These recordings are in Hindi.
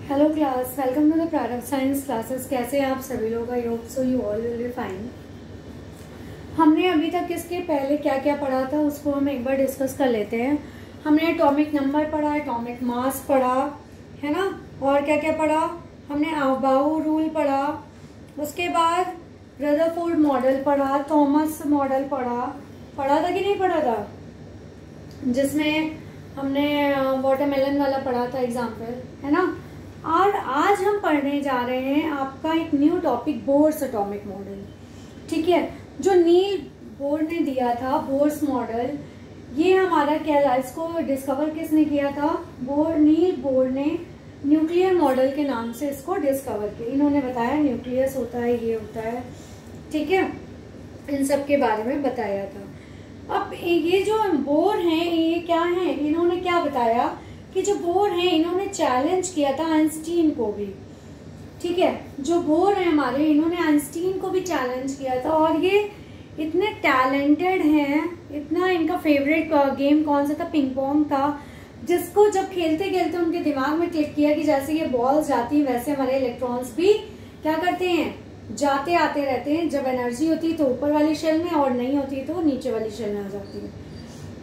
Hello class, welcome to the Prarambh science classes. कैसे हैं आप सभी लोग? I hope so you all will be fine. हमने अभी तक इसके पहले क्या क्या पढ़ा था उसको हम एक बार डिस्कस कर लेते हैं। हमने एटॉमिक नंबर पढ़ा, एटॉमिक मास पढ़ा, है ना, और क्या क्या पढ़ा हमने? अबाउ रूल पढ़ा, उसके बाद रदरफोर्ड मॉडल पढ़ा, थॉमस मॉडल पढ़ा था कि नहीं पढ़ा था, जिसमें हमने वाटरमेलन वाला पढ़ा था एग्जाम्पल, है ना। और आज हम पढ़ने जा रहे हैं आपका एक new topic, Bohr's atomic model. ठीक है, जो नील बोर ने दिया था बोर्स मॉडल, ये हमारा क्या था, इसको डिस्कवर किसने किया था? नील बोर ने न्यूक्लियर मॉडल के नाम से इसको डिस्कवर किया। इन्होंने बताया न्यूक्लियस होता है, ये होता है, ठीक है, इन सब के बारे में बताया था। अब ये जो बोर हैं ये क्या है, इन्होंने क्या बताया कि जो बोर हैं इन्होंने चैलेंज किया था आइंस्टीन को भी। ठीक है, जो बोर हैं हमारे, इन्होंने आइंस्टीन को भी चैलेंज किया था। और ये इतने टैलेंटेड हैं, इतना इनका फेवरेट गेम कौन सा था? पिंग पोंग था, जिसको जब खेलते खेलते उनके दिमाग में क्लिक किया कि जैसे ये बॉल्स जाती है वैसे हमारे इलेक्ट्रॉन्स भी क्या करते हैं, जाते आते रहते हैं। जब एनर्जी होती है तो ऊपर वाली शेल में, और नहीं होती तो नीचे वाली शेल में आ जाती है।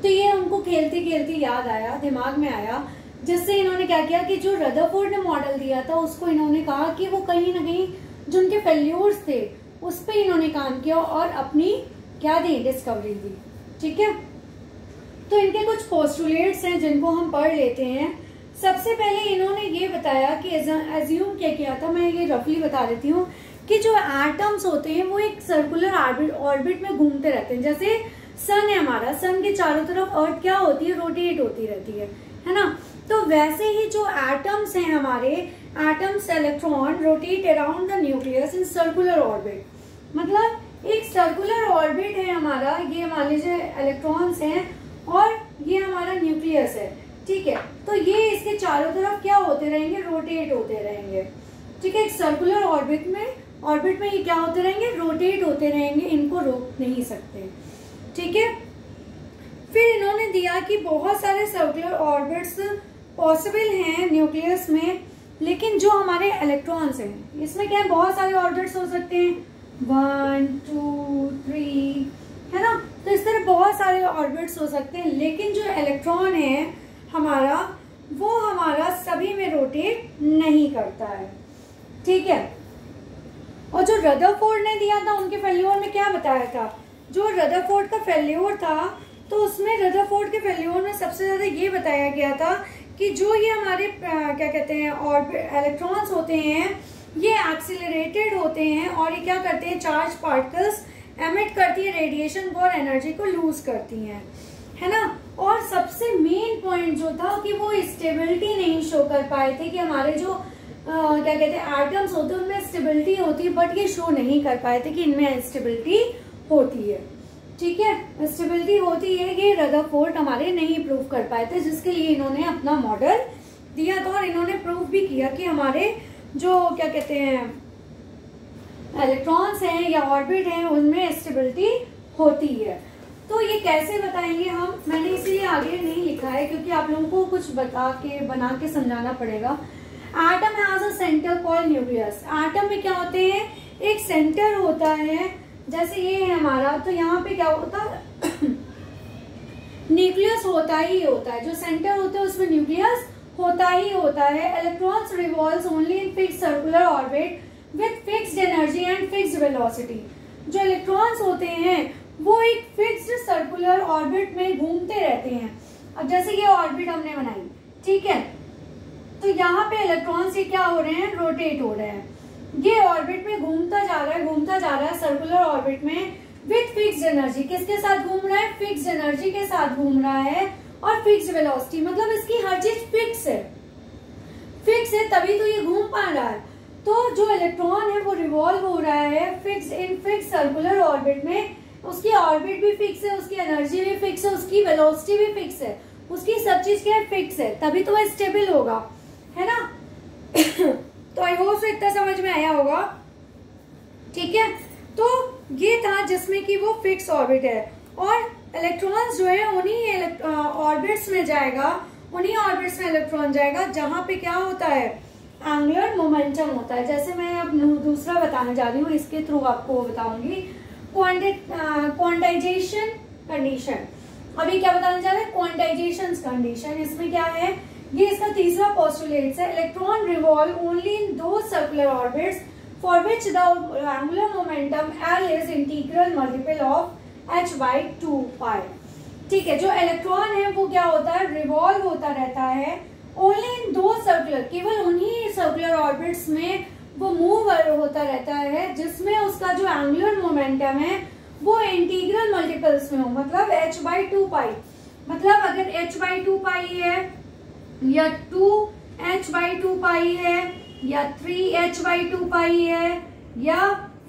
तो ये उनको खेलते खेलते याद आया, दिमाग में आया, जिससे इन्होंने क्या किया कि जो रदरफोर्ड ने मॉडल दिया था उसको इन्होंने कहा कि वो कहीं ना कहीं जो उनके फेल्यूर्स थे उस पर इन्होंने काम किया और अपनी क्या दी, डिस्कवरी दी। ठीक है, तो इनके कुछ पोस्टुलेट्स हैं जिनको हम पढ़ लेते हैं। सबसे पहले इन्होंने ये बताया कि एज्यूम क्या किया था, मैं ये रफली बता देती हूँ, कि जो एटम्स होते हैं वो एक सर्कुलर ऑर्बिट में घूमते रहते हैं। जैसे सन है हमारा, सन के चारों तरफ अर्थ क्या होती है, रोटेट होती रहती है ना। तो वैसे ही जो एटम्स हैं हमारे, atoms electron rotate around the nucleus in circular orbit. मतलब एक सर्कुलर ऑर्बिट है हमारा, ये मान लीजिए इलेक्ट्रॉन्स हैं और ये हमारा न्यूक्लियस है। ठीक है, तो ये इसके चारों तरफ क्या होते रहेंगे, रोटेट होते रहेंगे। ठीक है, एक सर्कुलर ऑर्बिट में ये क्या होते रहेंगे, रोटेट होते रहेंगे, इनको रोक नहीं सकते। ठीक है, फिर इन्होंने दिया कि बहुत सारे सर्कुलर ऑर्बिट्स पॉसिबल हैं न्यूक्लियस में, लेकिन जो हमारे इलेक्ट्रॉन्स हैं इसमें क्या है, बहुत सारे ऑर्बिट्स हो सकते हैं, 1 2 3, है ना। तो इस तरह बहुत सारे ऑर्बिट्स हो सकते हैं, लेकिन जो इलेक्ट्रॉन है हमारा, वो हमारा सभी में रोटेट नहीं करता है। ठीक है, और जो रदरफोर्ड ने दिया था उनके फेल्योर में क्या बताया था, जो रदरफोर्ड का फेल्योर था तो उसमें रदरफोर्ड के फेल्योर में सबसे ज्यादा ये बताया गया था कि जो ये हमारे क्या कहते हैं और इलेक्ट्रॉन्स होते हैं ये एक्सिलरेटेड होते हैं और ये क्या करते हैं, चार्ज पार्टिकल्स एमिट करती है रेडिएशन को और एनर्जी को लूज करती हैं, है ना। और सबसे मेन पॉइंट जो था कि वो स्टेबिलिटी नहीं शो कर पाए थे, कि हमारे जो क्या कहते हैं एटम्स होते हैं उनमें स्टेबिलिटी होती है, बट ये शो नहीं कर पाए थे कि इनमें स्टेबिलिटी होती है। ठीक है, स्टेबिलिटी होती है, ये रदरफोर्ड हमारे नहीं प्रूव कर पाए थे, जिसके लिए इन्होंने अपना मॉडल दिया था। और इन्होंने प्रूव भी किया कि हमारे जो क्या कहते हैं इलेक्ट्रॉन्स हैं या ऑर्बिट हैं उनमें स्टेबिलिटी होती है। तो ये कैसे बताएंगे हम, मैंने इसीलिए आगे नहीं लिखा है क्योंकि आप लोगों को कुछ बना के समझाना पड़ेगा। Atom has a centre called nucleus. Atom में क्या होते हैं, एक सेंटर होता है, जैसे ये है हमारा, तो यहाँ पे क्या होता है न्यूक्लियस होता ही होता है, जो सेंटर होता है उसमें न्यूक्लियस होता ही होता है। Electrons revolves only in fixed circular orbit with fixed energy and fixed velocity. जो इलेक्ट्रॉन्स होते हैं वो एक फिक्स्ड सर्कुलर ऑर्बिट में घूमते रहते हैं। अब जैसे ये ऑर्बिट हमने बनाई, ठीक है, तो यहाँ पे इलेक्ट्रॉन्स ये क्या हो रहे हैं, रोटेट हो रहे हैं, ये ऑर्बिट में घूमता जा रहा है सर्कुलर ऑर्बिट में विथ फिक्स्ड एनर्जी। किसके साथ घूम रहा है, फिक्स्ड एनर्जी के साथ घूम रहा है और फिक्स्ड वेलोसिटी, मतलब इसकी हर चीज फिक्स है तभी तो ये घूम पा रहा है। तो जो इलेक्ट्रॉन है वो रिवॉल्व हो रहा है फिक्स सर्कुलर ऑर्बिट में, उसकी ऑर्बिट भी फिक्स है, उसकी एनर्जी भी फिक्स है, उसकी वेलोसिटी भी फिक्स है, उसकी सब चीज क्या है, फिक्स है, तभी तो वह स्टेबल होगा, है ना। तो आई होप सो इतना समझ में आया होगा। ठीक है, तो ये था जिसमें कि वो फिक्स ऑर्बिट है और इलेक्ट्रॉन्स जो है उन्हीं ऑर्बिट्स में जाएगा, उन्हीं ऑर्बिट्स में इलेक्ट्रॉन जाएगा जहां पे क्या होता है, एंगुलर मोमेंटम होता है। जैसे मैं अब दूसरा बताने जा रही हूँ, इसके थ्रू आपको बताऊंगी क्वांटाइजेशन कंडीशन। अभी क्या बताने जा रहे हैं, क्वांटाइजेशन कंडीशन। इसमें क्या है, ये इसका तीसरा पोस्टुलेट है, इलेक्ट्रॉन रिवॉल्व ओनली इन दो circular orbits for which the angular momentum L is integral multiple of h/2π। ठीक है, जो इलेक्ट्रॉन है वो क्या होता है, रिवॉल्व होता रहता है ओनली इन दो सर्कुलर, केवल उन्हीं सर्कुलर ऑर्बिट्स में वो मूव होता रहता है जिसमें उसका जो एंगुलर मोमेंटम है वो इंटीग्रल मल्टीपल्स में हो, मतलब h/2π। मतलब अगर h/2π है या 2h/2π है या 3h/2π है या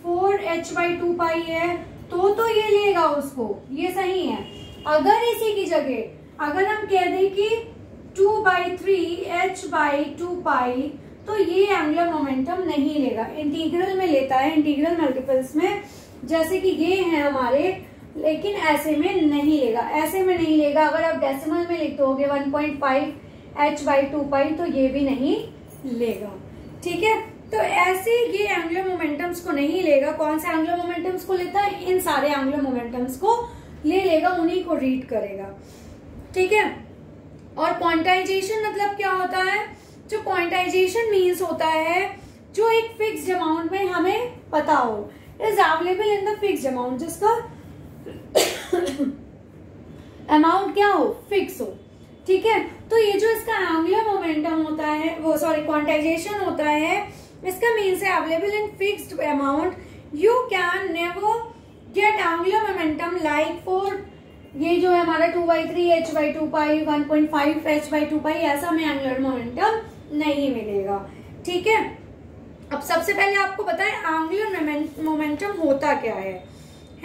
4h/2π है तो ये लेगा उसको, ये सही है। अगर इसी की जगह अगर हम कह दें कि 2/3h/2π तो ये एंगुलर मोमेंटम नहीं लेगा, इंटीग्रल में लेता है, इंटीग्रल मल्टीपल्स में, जैसे कि ये है हमारे, लेकिन ऐसे में नहीं लेगा, ऐसे में नहीं लेगा। अगर आप डेसिमल में लिख दोगे 1.5h/2π तो ये भी नहीं लेगा। ठीक है, तो ऐसे ये एंगुलर मोमेंटम्स को नहीं लेगा। कौन से एंगुलर मोमेंटम्स को लेता है, इन सारे एंगुलर मोमेंटम्स को ले लेगा, उन्हीं को रीड करेगा। ठीक है, और क्वांटाइजेशन मतलब क्या होता है, जो क्वांटाइजेशन मीन्स होता है जो एक फिक्स्ड अमाउंट में हमें पता हो, is available in the fixed amount, जिसका अमाउंट क्या हो, फिक्स हो। ठीक है, तो ये जो इसका एंगुलर मोमेंटम होता है, वो सॉरी क्वांटाइजेशन होता है, इसका मीन्स है available in fixed amount, you can never get angular momentum like for ये जो है हमारा 2/3h/2π 1.5h/2π, ऐसा में एंगुलर मोमेंटम नहीं मिलेगा। ठीक है, अब सबसे पहले आपको पता है एंगुलर मोमेंटम होता क्या है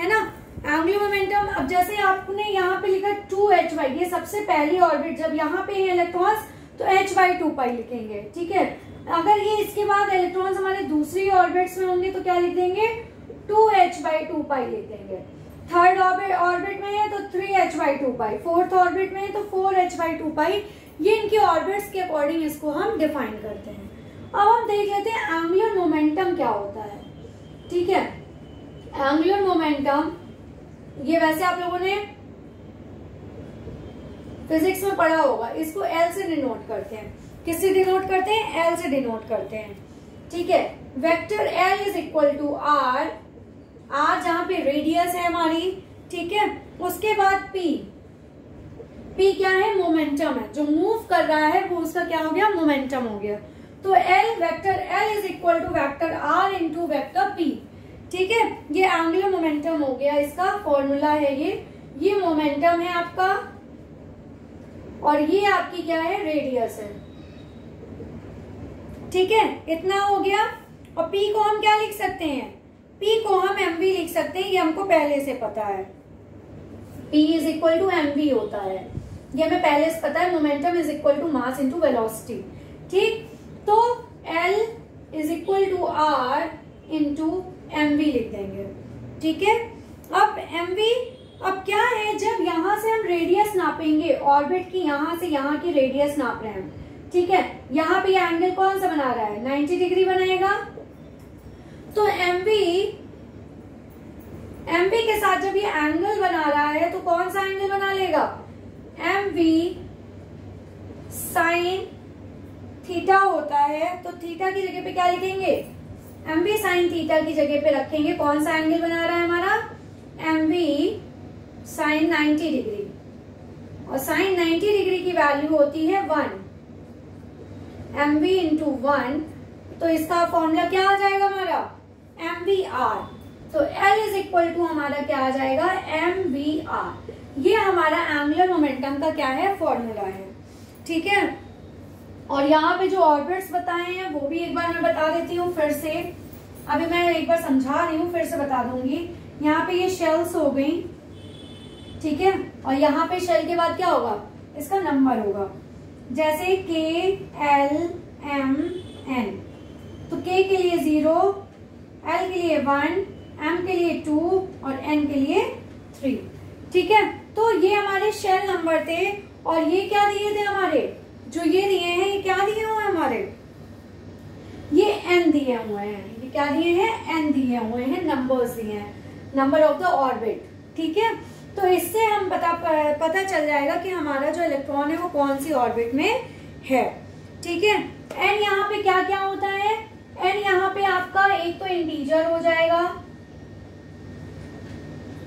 ना। एंगुलर मोमेंटम, अब जैसे आपने यहाँ पे लिखा 2h/, ये सबसे पहली ऑर्बिट, जब यहाँ पे इलेक्ट्रॉन्स तो h/2π लिखेंगे। ठीक है, अगर ये इसके बाद इलेक्ट्रॉन्स हमारे दूसरी ऑर्बिट्स में होंगे तो क्या लिख देंगे, 2h/2π लिख देंगे। थर्ड ऑर्बिट में है तो 3h/2π, फोर्थ ऑर्बिट में है तो 4h/2π। ये इनकी ऑर्बिट्स के अकॉर्डिंग इसको हम डिफाइन करते हैं। अब हम देख लेते हैं एंगुलर मोमेंटम क्या होता है। ठीक है, एंगुलर मोमेंटम ये वैसे आप लोगों ने फिजिक्स में पढ़ा होगा, इसको L से डिनोट करते हैं। किससे डिनोट करते हैं, L से डिनोट करते हैं। ठीक है, vector L is equal to R जहां पे रेडियस है हमारी। ठीक है, उसके बाद P क्या है, मोमेंटम है, जो मूव कर रहा है वो उसका क्या हो गया, मोमेंटम हो गया। तो vector L is equal to vector R into vector P। ठीक है, ये एंगुलर मोमेंटम हो गया, इसका फॉर्मूला है ये मोमेंटम है आपका, और ये आपकी क्या है, रेडियस है। ठीक है, इतना हो गया। और P को हम क्या लिख सकते हैं, P को हम mv लिख सकते हैं, ये हमको पहले से पता है। P is equal to mv होता है, ये हमें पहले से पता है। Momentum is equal to mass into velocity. ठीक, तो L is equal to R into mv लिख देंगे। ठीक है, अब mv, अब क्या है, जब यहां से हम रेडियस नापेंगे, ऑर्बिट की यहां से यहां की रेडियस नाप रहे हैं। ठीक है, यहाँ पे एंगल कौन सा बना रहा है, 90 डिग्री बनाएगा। तो mv के साथ जब ये एंगल बना रहा है तो कौन सा एंगल बना लेगा, mv साइन थीटा होता है। तो थीटा की जगह पे क्या लिखेंगे, mv साइन थीटा की जगह पे रखेंगे। कौन सा एंगल बना रहा है हमारा, mv साइन 90 डिग्री, और साइन 90 डिग्री की वैल्यू होती है 1, mv इंटू 1। तो इसका फॉर्मूला क्या आ जाएगा हमारा, mvr। तो L इज इक्वल टू हमारा क्या आ जाएगा, mvr। ये हमारा एंगुलर मोमेंटम का क्या है, फॉर्मूला है। ठीक है, और यहाँ पे जो ऑर्बिट्स बताए हैं वो भी एक बार मैं बता देती हूँ फिर से। अभी मैं एक बार समझा रही हूँ, फिर से बता दूंगी। यहाँ पे ये शेल्स हो गई। ठीक है, और यहाँ पे शेल के बाद क्या होगा, इसका नंबर होगा, जैसे K L M N। तो K के लिए 0, L के लिए 1, M के लिए 2 और N के लिए 3। ठीक है, तो ये हमारे शेल नंबर थे। और ये क्या दिए थे हमारे, जो ये दिए हैं, ये क्या दिए हुए हमारे, दिए हुए हैं, ये क्या दिए हैं, n दिए हुए हैं, नंबर्स दिए हैं, नंबर ऑफ द ऑर्बिट। ठीक है, तो इससे हम पता चल जाएगा कि हमारा जो इलेक्ट्रॉन है वो कौन सी ऑर्बिट में है। ठीक है, एन यहाँ पे क्या क्या होता है, एन यहाँ पे आपका एक तो इंटीजर हो जाएगा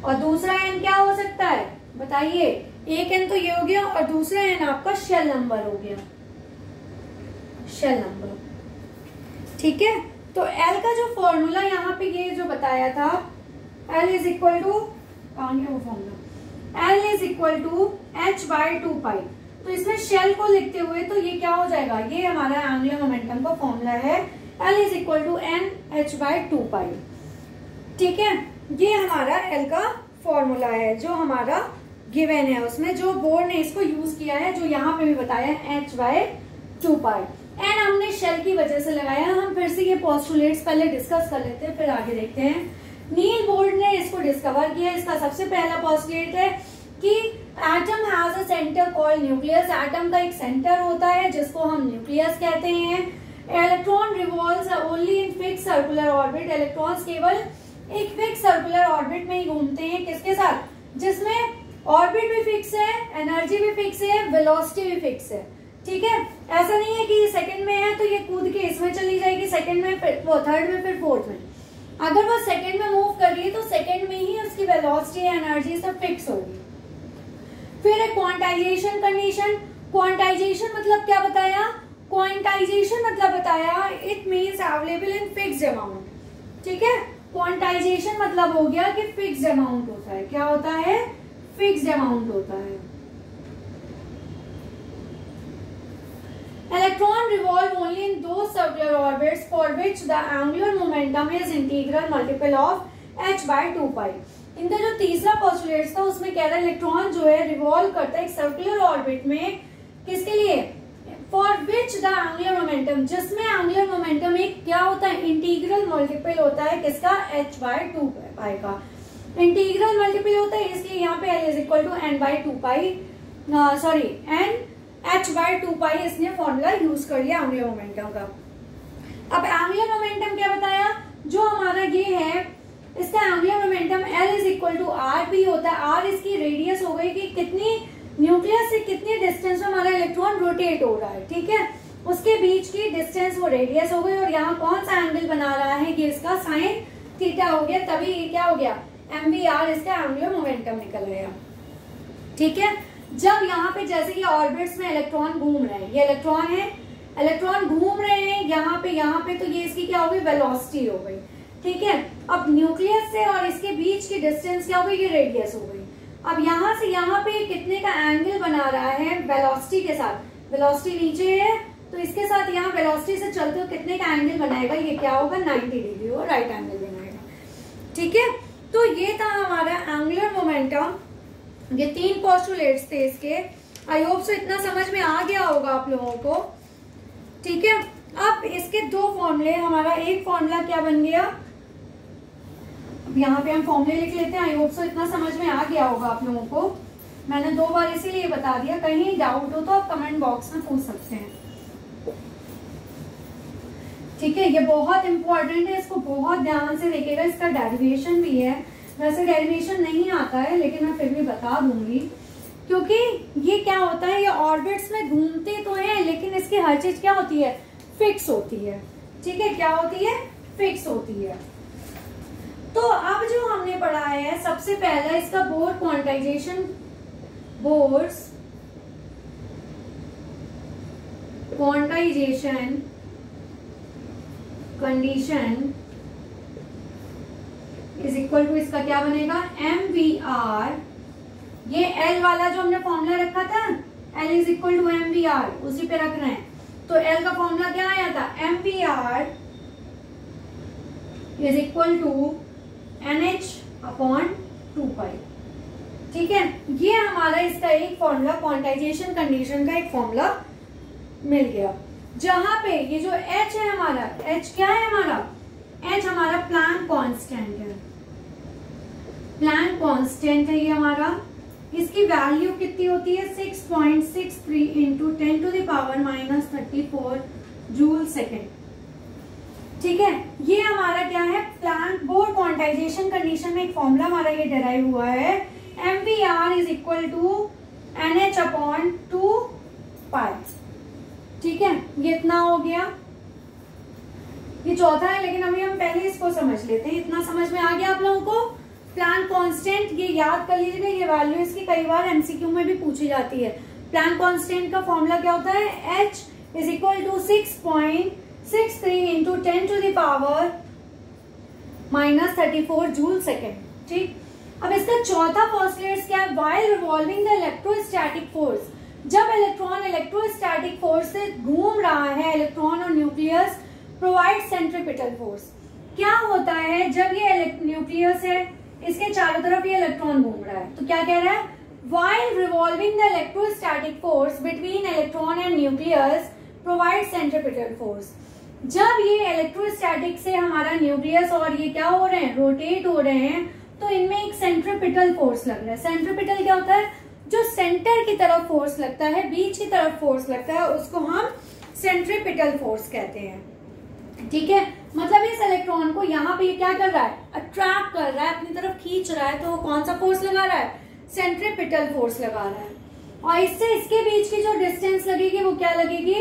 और दूसरा एन क्या हो सकता है बताइए, एक एन तो ये हो गया और दूसरा एन आपका शेल नंबर हो गया, शेल नंबर। ठीक है, तो एल का जो फॉर्मूला यहाँ पे ये जो बताया था, एल इज इक्वल टू, वो formula L is equal to h/2π। तो इसमें शेल को लिखते हुए तो ये क्या हो जाएगा, ये हमारा एंगुलर मोमेंटम का फॉर्मूला है, L is equal to NH/2π। ठीक है, ये हमारा L का फॉर्मूला है जो हमारा गिवन है, उसमें जो बोर्ड ने इसको यूज किया है, जो यहाँ पे भी बताया H/2π। एन हमने शेल की वजह से लगाया। हम फिर से ये पोस्टुलेट्स पहले डिस्कस कर लेते हैं, फिर आगे देखते हैं। नील बोर्ड ने इसको डिस्कवर किया। इसका सबसे पहला पोस्टुलेट है कि atom has a centre called nucleus. Atom का एक सेंटर होता है जिसको हम न्यूक्लियस कहते हैं। Electron revolves only in fix circular orbit. Electrons केवल एक फिक्स सर्कुलर ऑर्बिट में ही घूमते हैं, किसके साथ, जिसमें ऑर्बिट भी फिक्स है, एनर्जी भी फिक्स है, वेलोसिटी भी फिक्स है। ठीक है, ऐसा नहीं है कि सेकंड में है तो ये कूद के इसमें चली जाएगी, सेकंड में, फिर वो थर्ड में, फिर फोर्थ में। अगर वो सेकंड में मूव कर रही है तो सेकंड में ही उसकी वेलोसिटी, एनर्जी सब फिक्स होगी। फिर है क्वांटाइजेशन कंडीशन। क्वांटाइजेशन मतलब क्या बताया, क्वांटाइजेशन मतलब बताया it means available in fixed amount. ठीक है, क्वांटाइजेशन मतलब हो गया कि फिक्स्ड अमाउंट होता है। क्या होता है, फिक्स्ड अमाउंट होता है। Electron revolve only in those circular orbits for which the angular momentum is integral multiple of h/2π। इनका जो तीसरा पोस्टुलेट था उसमें कह रहा है इलेक्ट्रॉन जो है रिवॉल्व करता है एक सर्कुलर ऑर्बिट में, किसके लिए, for which the angular momentum, जिसमें एंगुलर मोमेंटम एक क्या होता है, इंटीग्रल मल्टीपल होता है, किसका, h/2π का इंटीग्रल मल्टीपल होता है। इसलिए यहाँ पे L is equal to n/2π, sorry n h/2π इसने फॉर्मूला यूज कर लिया एंगुलर मोमेंटम का। अब एंगुलर मोमेंटम क्या बताया, जो हमारा ये है इसका angular momentum L is equal to r भी होता है। आर इसकी रेडियस हो गई कि कितनी न्यूक्लियस से कितनी डिस्टेंस में हमारा इलेक्ट्रॉन रोटेट हो रहा है। ठीक है, उसके बीच की डिस्टेंस वो रेडियस हो गई और यहाँ कौन सा एंगल बना रहा है, ये इसका साइन थीटा हो गया, तभी ये क्या हो गया, mvr इसका एंगुलर मोमेंटम निकल गया। ठीक है, जब यहाँ पे जैसे ये ऑर्बिट्स में इलेक्ट्रॉन घूम रहे हैं, ये इलेक्ट्रॉन है, इलेक्ट्रॉन घूम रहे हैं यहाँ पे, तो ये इसकी क्या हो गई, वेलोसिटी हो गई। ठीक है, अब न्यूक्लियस से और इसके बीच की डिस्टेंस क्या हो गई, ये रेडियस हो गई। अब यहाँ से यहाँ पे कितने का एंगल बना रहा है, वेलोसिटी के साथ, वेलोसिटी नीचे है तो इसके साथ यहाँ वेलोसिटी से चलते हो कितने का एंगल बनाएगा, ये क्या होगा, 90 डिग्री हो, राइट एंगल बनाएगा। ठीक है, तो ये था हमारा एंगुलर मोमेंटम। ये तीन पोस्टुलेट्स थे इसके। आई होप सो इतना समझ में आ गया होगा आप लोगों को। ठीक है, अब इसके दो फॉर्मूले, हमारा एक फॉर्मूला क्या बन गया, अब यहाँ पे हम फॉर्मूले लिख लेते हैं। आई होप सो इतना समझ में आ गया होगा आप लोगों को। मैंने 2 बार इसीलिए बता दिया, कहीं डाउट हो तो आप कमेंट बॉक्स में पूछ सकते हैं। ठीक है, ये बहुत इंपॉर्टेंट है, इसको बहुत ध्यान से देखिएगा। इसका डेरिवेशन भी है, वैसे डेरिवेशन नहीं आता है लेकिन मैं फिर भी बता दूंगी, क्योंकि ये क्या होता है, ये ऑर्बिट्स में घूमते तो हैं लेकिन इसकी हर चीज क्या होती है, फिक्स होती है। ठीक है, क्या होती है, फिक्स होती है। तो अब जो हमने पढ़ा है, सबसे पहला इसका Bohr quantization, Bohr's quantization condition is equal to, इसका क्या बनेगा, mvr। ये L वाला जो हमने फॉर्मूला रखा था, L is equal to mvr, उसी पे रख रहे हैं। तो L का फॉर्मूला क्या आया था, mvr is equal to nh/2π। ठीक है, ये हमारा इसका एक फॉर्मूला, क्वांटाइजेशन कंडीशन का एक फॉर्मूला मिल गया, जहां पे ये जो h है हमारा, h क्या है हमारा, h हमारा प्लैंक कांस्टेंट है, प्लैंक कांस्टेंट है ये हमारा। इसकी वैल्यू कितनी होती है, 6.63 × 10⁻⁻34 जूल सेकेंड। ठीक है, ये हमारा क्या है, प्लांक बोर्ड क्वांटाइजेशन कंडीशन में एक फॉर्मूला हमारा ये डिराइव हुआ है, MVR is equal to NH upon 2 pi. ठीक है, ये इतना हो गया, ये चौथा है, लेकिन अभी हम पहले इसको समझ लेते हैं। इतना समझ में आ गया आप लोगों को? प्लांक कांस्टेंट ये याद कर लीजिएगा, ये वैल्यू इसकी कई बार MCQ में भी पूछी जाती है। प्लांक कांस्टेंट का फॉर्मूला क्या होता है, H is equal to 6.63 into 10 to the power -34 joule second. ठीक, अब इसका चौथा पोस्टुलेट क्या है, while revolving the electrostatic force, जब इलेक्ट्रॉन इलेक्ट्रोस्टैटिक फोर्स से घूम रहा है, इलेक्ट्रॉन और न्यूक्लियस प्रोवाइड सेंट्रीपिटल फोर्स। क्या होता है, जब ये न्यूक्लियस है, इसके चारों तरफ ये इलेक्ट्रॉन घूम रहा है, तो क्या कह रहा है, while revolving the electrostatic force between electron and nucleus provide centripetal force. जब ये इलेक्ट्रोस्टैटिक से हमारा न्यूक्लियस और ये क्या हो रहे हैं, रोटेट हो रहे हैं, तो इनमें एक सेंट्रीपिटल फोर्स लग रहा है। सेंट्रीपिटल क्या होता है, जो सेंटर की तरफ फोर्स लगता है, बीच की तरफ फोर्स लगता है, उसको हम सेंट्रीपिटल फोर्स कहते हैं। ठीक है, मतलब इस इलेक्ट्रॉन को यहाँ पे क्या कर रहा है, अट्रैक्ट कर रहा है, अपनी तरफ खींच रहा है, तो वो कौन सा फोर्स लगा रहा है, सेंट्रीपिटल फोर्स लगा रहा है। और इससे इसके बीच की जो डिस्टेंस लगेगी वो क्या लगेगी,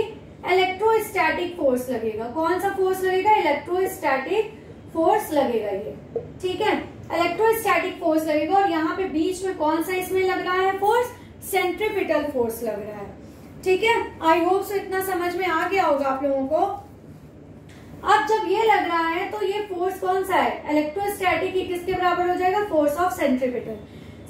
इलेक्ट्रोस्टैटिक फोर्स लगेगा। कौन सा फोर्स लगेगा, इलेक्ट्रोस्टैटिक फोर्स लगेगा ये। ठीक है, इलेक्ट्रोस्टैटिक फोर्स लगेगा, और यहाँ पे बीच में कौन सा इसमें लग रहा है फोर्स, सेंट्रीपिटल फोर्स लग रहा है। ठीक है, आई होप सो इतना समझ में आ गया होगा आप लोगों को। अब जब ये लग रहा है तो ये फोर्स कौन सा है, इलेक्ट्रोस्टैटिक, ये किसके बराबर हो जाएगा, force of centripetal.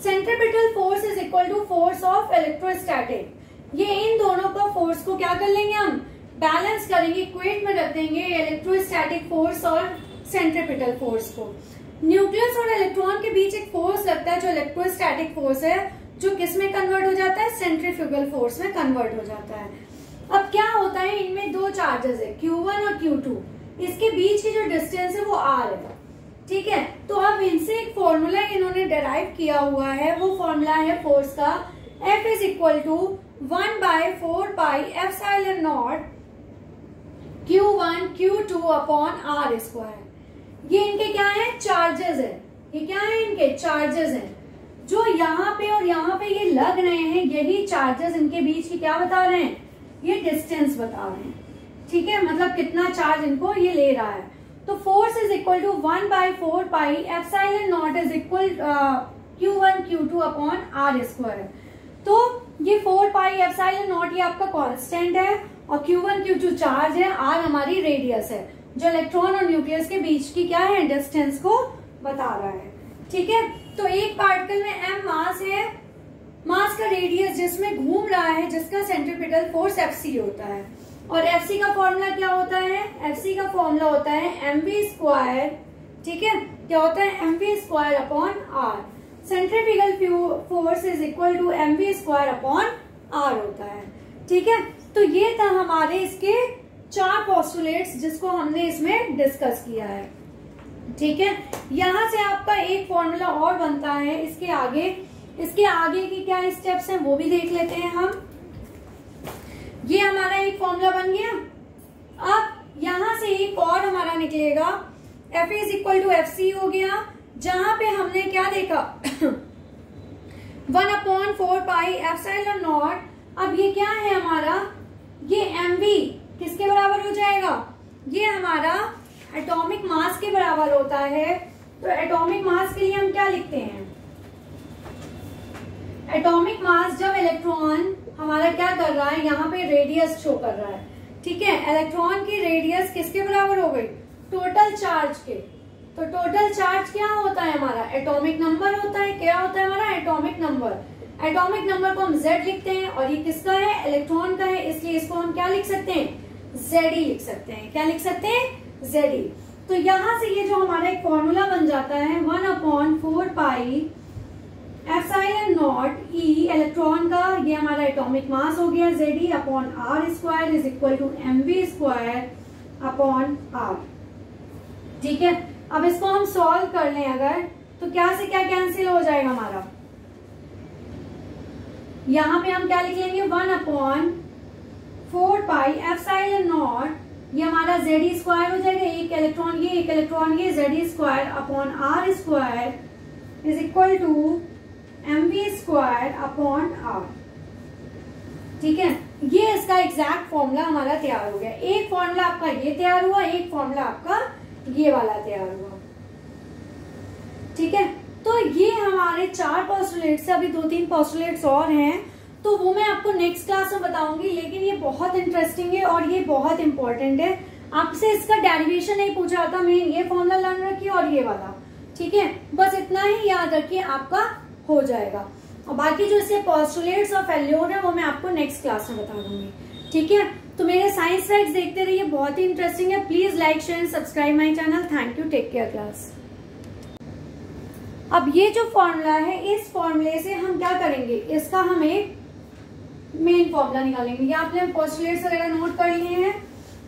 Centripetal force is equal to force of electrostatic. ये इन दोनों का फोर्स को क्या कर लेंगे, हम बैलेंस करेंगे, इक्वेट में रख देंगे इलेक्ट्रोस्टैटिक फोर्स और सेंट्रीपिटल फोर्स को। न्यूक्लियस और इलेक्ट्रॉन के बीच एक फोर्स लगता है जो इलेक्ट्रोस्टैटिक फोर्स है, जो किस में कन्वर्ट हो जाता है, सेंट्रीफ्यूगल फोर्स में कन्वर्ट हो जाता है। अब क्या होता है, इनमें दो चार्जेस है, Q1 और Q2, इसके बीच की जो डिस्टेंस है वो R है। ठीक है, तो अब इनसे एक फॉर्मूला इन्होंने डिराइव किया हुआ है, वो फॉर्मूला है फोर्स का, F is equal to 1/4 pi epsilon naught Q1 Q2 upon R square. ये इनके क्या है, चार्जेस है, ये क्या है, इनके चार्जेस हैं, जो यहाँ पे और यहाँ पे ये लग रहे हैं, यही चार्जेस इनके बीच की क्या बता रहे हैं, ये डिस्टेंस बता रहे हैं। ठीक है, मतलब कितना चार्ज इनको ये ले रहा है। तो force is equal to 1/4 pi epsilon naught is equal Q1 Q2 upon R square. तो ये 4 पाई एप्सिलॉन नॉट ये आपका कांस्टेंट है, और Q1 Q2 चार्ज है, R हमारी रेडियस है, जो इलेक्ट्रॉन और न्यूक्लियस के बीच की क्या है, डिस्टेंस को बता रहा है। ठीक है, तो एक पार्टिकल में m मास है, मास का रेडियस जिसमें घूम रहा है, जिसका सेंट्रीपिटल फोर्स Fc होता है, और Fc का फॉर्मूला क्या होता है, Fc का फॉर्मूला होता है mv स्क्वायर। ठीक है, क्या होता है, mv square upon r। Centrifugal force is equal to mv square upon r होता है। ठीक है, तो ये था हमारे इसके 4 पोस्टुलेट्स जिसको हमने इसमें डिस्कस किया है। ठीक है, यहाँ से आपका एक फॉर्मूला और बनता है, इसके आगे की क्या स्टेप्स हैं वो भी देख लेते हैं हम। ये हमारा एक फॉर्मूला बन गया। अब यहाँ से एक और हमारा निकलेगा, F is equal to FC हो गया, जहां पे हमने क्या देखा 1/4 पाई एप्सिलॉन नॉट। अब ये क्या है हमारा, ये mv किसके बराबर हो जाएगा, ये हमारा एटॉमिक मास के बराबर होता है। तो एटॉमिक मास के लिए हम क्या लिखते हैं, एटॉमिक मास, जब इलेक्ट्रॉन हमारा क्या कर रहा है, यहाँ पे रेडियस शो कर रहा है। ठीक है, इलेक्ट्रॉन की रेडियस किसके बराबर हो गई, टोटल चार्ज के। तो टोटल चार्ज क्या होता है हमारा, एटॉमिक नंबर होता है। क्या होता है हमारा, एटॉमिक नंबर। एटॉमिक नंबर को हम Z लिखते हैं, और ये किसका है, इलेक्ट्रॉन का है, इसलिए इसको हम क्या लिख सकते हैं, Ze लिख सकते हैं। क्या लिख सकते हैं, Ze। तो यहाँ से ये जो हमारा एक फॉर्मूला बन जाता है 1/4 pi epsilon naught E electron का, ये हमारा एटॉमिक मास हो गया, Ze upon R square is equal to mv square upon R। ठीक है, अब इसको हम सॉल्व कर लें अगर, तो क्या से क्या कैंसिल हो जाएगा हमारा, यहाँ पे हम क्या लिख लेंगे 1/4 पाई एप्सिलॉन नॉट ये हमारा जेड स्क्वायर हो जाएगा, एक इलेक्ट्रॉन ये एक इलेक्ट्रॉन ये, z square upon r square is equal to mv square upon r. ठीक है, ये इसका एग्जैक्ट फॉर्मूला हमारा तैयार हो गया। एक फॉर्मूला आपका ये तैयार हुआ, एक फॉर्मूला आपका ये वाला तैयार हुआ। ठीक है, तो ये हमारे 4 पोस्टुलेट्स से, अभी 2-3 पोस्टुलेट्स और हैं तो वो मैं आपको नेक्स्ट क्लास में बताऊंगी, लेकिन ये बहुत इंटरेस्टिंग है और ये बहुत इंपॉर्टेंट है। आपसे इसका डेरिवेशन नहीं पूछा होता, मेन ये फॉर्मूला लर्न रखिए और ये वाला। ठीक है, बस इतना ही याद रखिए, आपका हो जाएगा। और बाकी जो इसके पोस्टुलेट्स और फेल्योर है वो मैं आपको नेक्स्ट क्लास में बता दूंगी। ठीक है, तो मेरे साइंस फैक्ट्स देखते रहिए, बहुत ही इंटरेस्टिंग है। Please like share subscribe my channel. Thank you, take care class. अब ये जो फॉर्मूला है, इस फॉर्मूले से हम क्या करेंगे, इसका हम एक मेन फॉर्मूला निकालेंगे। ये आपने पोस्टुलेट्स वगैरह नोट कर लिए हैं।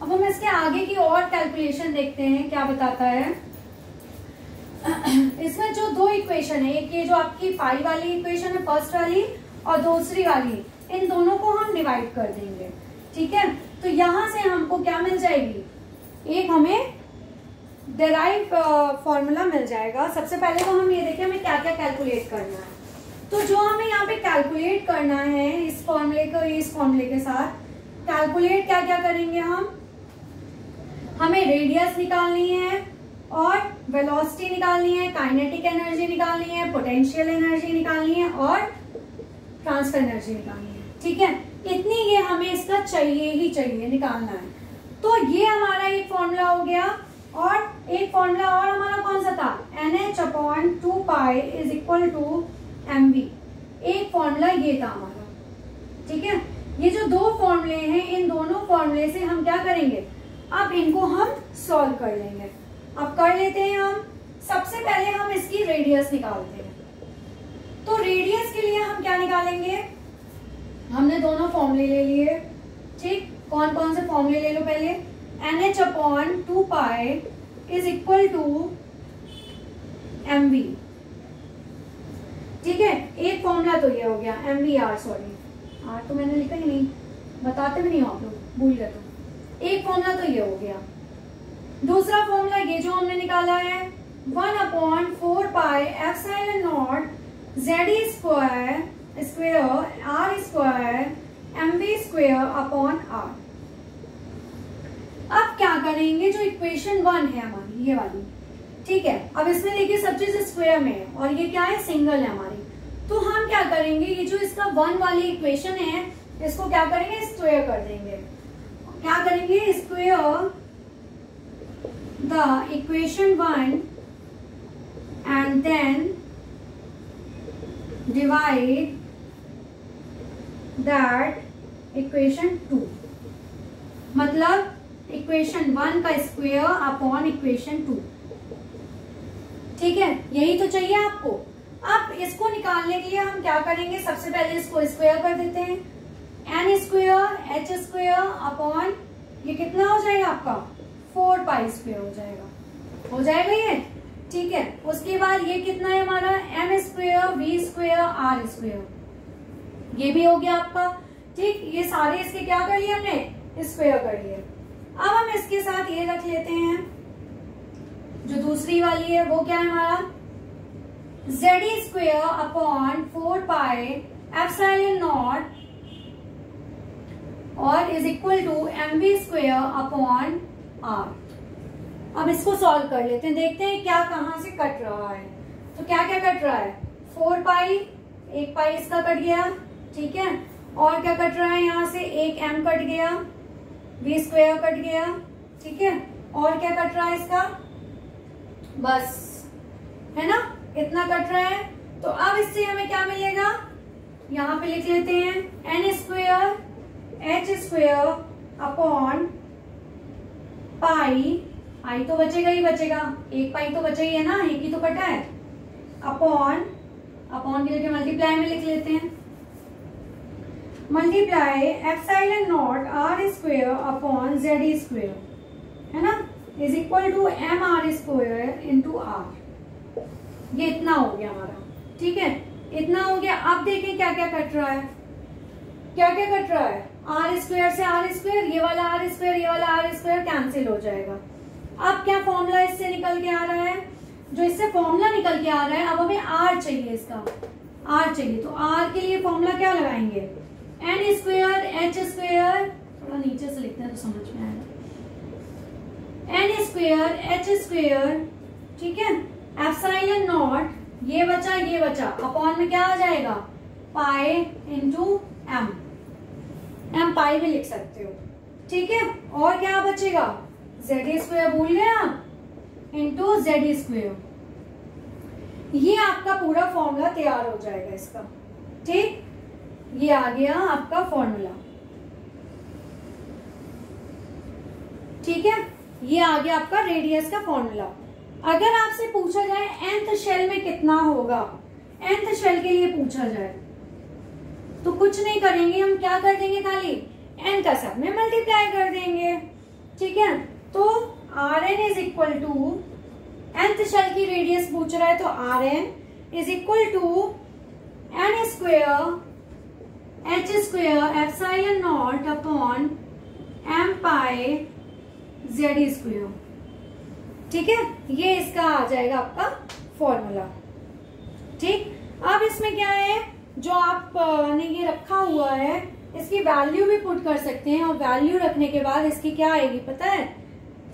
अब हम इसके आगे की और कैलकुलेशन देखते हैं क्या बताता है। इसमें जो 2 इक्वेशन है, एक ये जो आपकी पाई वाली इक्वेशन है फर्स्ट वाली, और दूसरी वाली, इन दोनों को हम डिवाइड कर देंगे। ठीक है, तो यहां से हमको क्या मिल जाएगी, एक हमें डेराइव फॉर्मूला मिल जाएगा। सबसे पहले तो हम ये देखें हमें क्या क्या कैलकुलेट करना है। तो जो हमें यहाँ पे कैलकुलेट करना है इस फॉर्मूले को, इस फॉर्मूले के साथ कैलकुलेट क्या क्या करेंगे हमें रेडियस निकालनी है और वेलोसिटी निकालनी है, काइनेटिक एनर्जी निकालनी है, पोटेंशियल एनर्जी निकालनी है और ट्रांसफर एनर्जी निकालनी है। ठीक है, इतनी ये हमें इसका चाहिए ही चाहिए, निकालना है। तो ये हमारा एक फॉर्मूला हो गया, और एक फॉर्मूला और हमारा कौन सा था, NH/2π is equal to mv। एक फॉर्मूला ये था हमारा। ठीक है, ये जो 2 फॉर्मूले हैं, इन दोनों फॉर्मूले से हम क्या करेंगे, अब इनको हम सॉल्व कर लेंगे। अब कर लेते हैं हम। सबसे पहले हम इसकी रेडियस निकालते हैं। तो रेडियस के लिए हम क्या निकालेंगे, हमने दोनों फॉर्मूले ले लिए। ठीक, कौन कौन से फॉर्मूले ले लो पहले। NH/2π is equal to mv। ठीक है, एक फॉर्मूला तो ये हो गया mvr, सॉरी आर तो मैंने लिखा ही नहीं, बताते भी नहीं आप लोग, भूल गए। तो एक फॉर्मूला तो ये हो गया। दूसरा फॉर्मूला ये जो हमने निकाला है 1/4π ε0 z square r square mv square upon r। अब क्या करेंगे, जो इक्वेशन 1 है हमारी ये वाली, ठीक है, अब इसमें देखिए सब चीज स्क्वायर में है और ये क्या है, सिंगल है हमारी। तो हम क्या करेंगे, ये जो इसका 1 वाली इक्वेशन है इसको क्या करेंगे, स्क्वायर कर देंगे। क्या करेंगे, square the equation 1 and then divide that equation 2। मतलब इक्वेशन 1 का स्क्वायर अपॉन इक्वेशन 2। ठीक है, यही तो चाहिए आपको। अब इसको निकालने के लिए हम क्या करेंगे, सबसे पहले इसको स्क्वायर कर देते हैं। n square h square upon ये कितना हो जाएगा आपका 4π स्क्वायर हो जाएगा ये। ठीक है, उसके बाद ये कितना है हमारा m square v square r square, ये भी हो गया आपका। ठीक, ये सारे इसके क्या कर लिए हमने, स्क्वायर कर लिए। अब हम इसके साथ ये रख लेते हैं, जो दूसरी वाली है वो क्या है हमारा z स्क्वायर अपॉन 4π ε0 और is equal to mv square upon r। अब इसको सॉल्व कर लेते हैं, देखते हैं क्या कहां से कट रहा है। तो क्या क्या कट रहा है, 4π, एक पाई इसका कट गया। ठीक है, और क्या कट रहा है, यहाँ से एक m कट गया, v स्क्वायर कट गया। ठीक है, और क्या कट रहा है इसका, बस है ना, इतना कट रहा है। तो अब इससे हमें क्या मिलेगा, यहाँ पे लिख लेते हैं n square h square upon pi, आई तो बचेगा ही बचेगा, एक पाई तो बचा ही है ना, एक ही तो कटा है, अपॉन के जगह मल्टीप्लाई में लिख लेते हैं, multiply ε0 r square upon z square, है ना, is equal to mr square into r। ये इतना हो गया हमारा। ठीक है, इतना हो गया। अब देखें क्या क्या कट रहा है, क्या क्या कट रहा है, आर स्क्वायर से आर स्क्वायर, ये वाला आर स्क्वायर, ये वाला आर स्क्वायर कैंसिल हो जाएगा। अब क्या फॉर्मूला इससे निकल के आ रहा है, जो इससे फॉर्मूला निकल के आ रहा है, अब हमें आर चाहिए, इसका आर चाहिए। तो आर के लिए फॉर्मूला क्या लगाएंगे, एन स्क्वायर एच स्क्वायर, थोड़ा नीचे से लिखते हैं तो समझ में आएगा, एन स्क्वायर एच स्क्वायर, ठीक है, एप्सिलॉन नॉट, ये बचा, अपॉन में क्या आ जाएगा, पाई इंटू एम, एम पाई भी लिख सकते हो, ठीक है। और क्या बचेगा, जेड स्क्वायर भूल गए आप, इंटू जेड स्क्वायर। ये आपका पूरा फॉर्मूला तैयार हो जाएगा इसका, ठीक। ये आ गया आपका फॉर्मूला, ठीक है। ये आ गया आपका रेडियस का फॉर्मूला। अगर आपसे पूछा जाए nth शेल में कितना होगा, nth शेल के लिए पूछा जाए, तो कुछ नहीं करेंगे, हम क्या कर देंगे, खाली n का सब में मल्टीप्लाई कर देंगे, ठीक है। तो Rn is equal to, nth shell की रेडियस पूछ रहा है, तो Rn is equal to n square h square epsilon naught upon m pi z square, ठीक है। ये इसका आ जाएगा आपका फॉर्मूला, ठीक। अब इसमें क्या है, जो आपने ये रखा हुआ है, इसकी वैल्यू भी पुट कर सकते हैं, और वैल्यू रखने के बाद इसकी क्या आएगी पता है,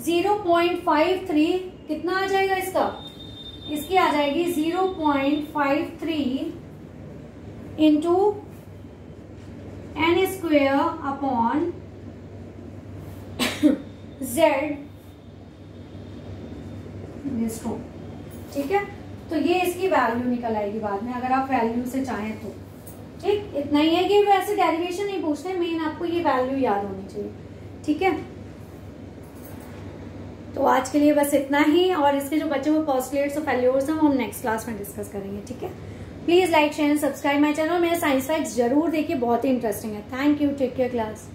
0.53, कितना आ जाएगा इसका, इसकी आ जाएगी 0.53 into n square upon z, ठीक है। तो ये इसकी वैल्यू निकल आएगी बाद में, अगर आप वैल्यू से चाहें तो, ठीक। इतना ही है कि वैसे डेरिवेशन नहीं पूछते, मेन आपको ये वैल्यू याद होनी चाहिए, ठीक है। तो आज के लिए बस इतना ही, और इसके जो बचे हुए पोस्टुलेट्स और फेल्योर्स हैं वो हम नेक्स्ट क्लास में डिस्कस करेंगे, ठीक है। Please like share subscribe my channel, मेरा साइंस फैक्ट्स जरूर देखिए, बहुत ही इंटरेस्टिंग है। Thank you, take care class.